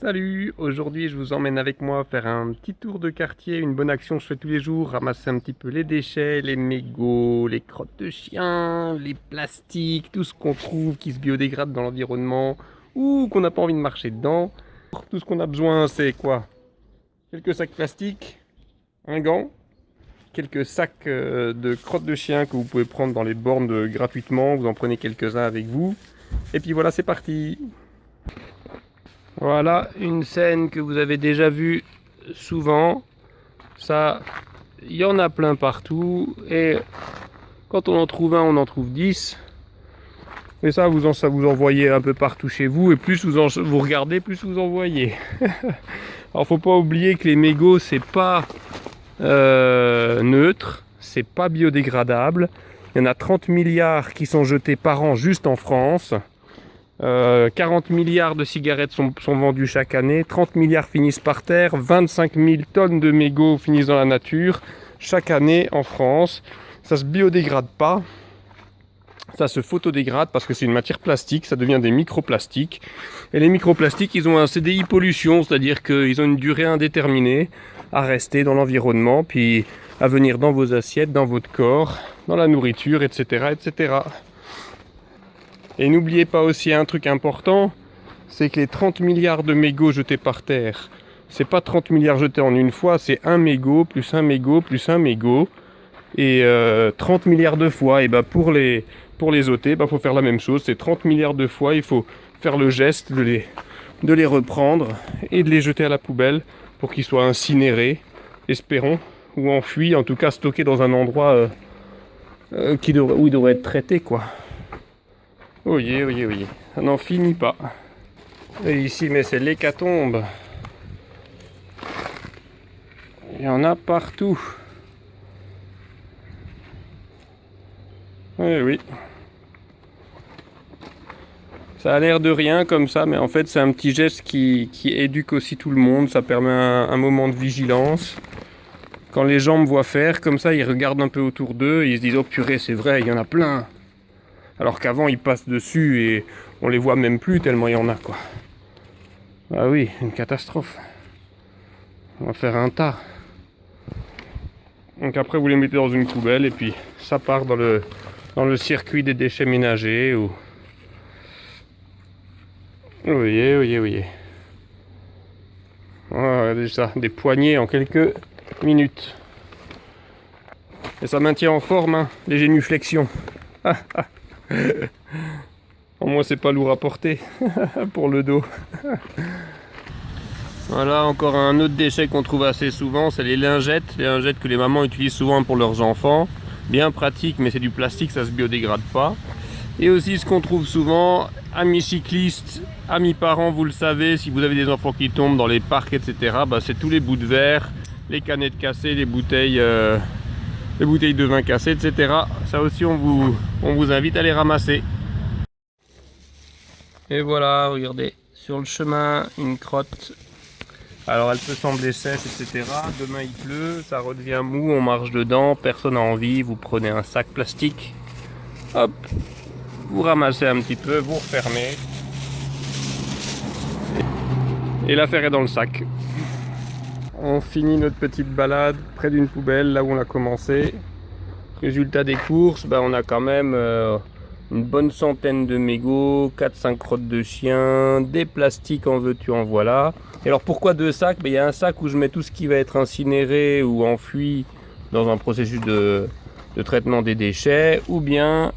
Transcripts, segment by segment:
Salut! Aujourd'hui je vous emmène avec moi faire un petit tour de quartier, une bonne action que je fais tous les jours, ramasser un petit peu les déchets, les mégots, les crottes de chiens, les plastiques, tout ce qu'on trouve qui se biodégrade dans l'environnement ou qu'on n'a pas envie de marcher dedans. Tout ce qu'on a besoin c'est quoi? Quelques sacs plastiques, un gant, quelques sacs de crottes de chiens que vous pouvez prendre dans les bornes gratuitement, vous en prenez quelques-uns avec vous. Et puis voilà, c'est parti! Voilà une scène que vous avez déjà vue souvent. Ça, il y en a plein partout. Et quand on en trouve un, on en trouve 10. Et ça vous en voyez un peu partout chez vous. Et plus vous regardez, plus vous en voyez. Alors faut pas oublier que les mégots, c'est pas neutre. C'est pas biodégradable. Il y en a 30 milliards qui sont jetés par an juste en France. 40 milliards de cigarettes sont vendues chaque année, 30 milliards finissent par terre, 25 000 tonnes de mégots finissent dans la nature chaque année en France. Ça se biodégrade pas, ça se photodégrade parce que c'est une matière plastique, ça devient des microplastiques. Et les microplastiques, ils ont un CDI pollution, c'est-à-dire qu'ils ont une durée indéterminée à rester dans l'environnement, puis à venir dans vos assiettes, dans votre corps, dans la nourriture, etc., etc. Et n'oubliez pas aussi un truc important, c'est que les 30 milliards de mégots jetés par terre, c'est pas 30 milliards jetés en une fois, c'est un mégot, plus un mégot, plus un mégot. Et 30 milliards de fois, et ben pour les ôter, faut faire la même chose, c'est 30 milliards de fois, il faut faire le geste de les reprendre et de les jeter à la poubelle pour qu'ils soient incinérés, espérons, ou enfouis, en tout cas stockés dans un endroit où ils devraient être traités, quoi. Oui, oui, oui, ça n'en finit pas. Et ici, mais c'est l'hécatombe. Il y en a partout. Oui, oui. Ça a l'air de rien comme ça, mais en fait c'est un petit geste qui éduque aussi tout le monde. Ça permet un moment de vigilance. Quand les gens me voient faire comme ça, ils regardent un peu autour d'eux, ils se disent « Oh purée, c'est vrai, il y en a plein !» Alors qu'avant, ils passent dessus et on les voit même plus tellement il y en a, quoi. Ah oui, une catastrophe. On va faire un tas. Donc après, vous les mettez dans une poubelle et puis ça part dans le circuit des déchets ménagers. Ou... Oui, oui, oui. Regardez ça, des poignées en quelques minutes. Et ça maintient en forme, hein, les génuflexions. Au moins c'est pas lourd à porter pour le dos. Voilà encore un autre déchet qu'on trouve assez souvent, c'est les lingettes. Les lingettes que les mamans utilisent souvent pour leurs enfants. Bien pratique, mais c'est du plastique, ça se biodégrade pas. Et aussi ce qu'on trouve souvent, amis cyclistes, amis parents, vous le savez, si vous avez des enfants qui tombent dans les parcs, etc., c'est tous les bouts de verre, les canettes cassées, les bouteilles de vin cassées, etc. Ça aussi, on vous invite à les ramasser. Et voilà, regardez, sur le chemin, une crotte. Alors elle peut sembler sèche, etc. Demain il pleut, ça redevient mou, on marche dedans, personne n'a envie, vous prenez un sac plastique, hop, vous ramassez un petit peu, vous refermez, et l'affaire est dans le sac. On finit notre petite balade près d'une poubelle, là où on a commencé. Résultat des courses, on a quand même une bonne centaine de mégots, 4-5 crottes de chien, des plastiques en veux-tu en voilà. Et alors pourquoi deux sacs? Il y a un sac où je mets tout ce qui va être incinéré ou enfoui dans un processus de traitement des déchets, ou bien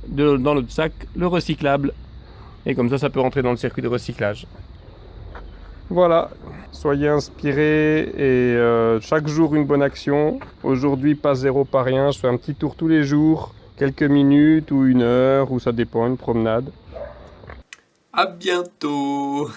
dans l'autre sac, le recyclable. Et comme ça peut rentrer dans le circuit de recyclage. Voilà, soyez inspirés et chaque jour une bonne action. Aujourd'hui, pas zéro, pas rien. Je fais un petit tour tous les jours, quelques minutes ou une heure, ou ça dépend, une promenade. À bientôt!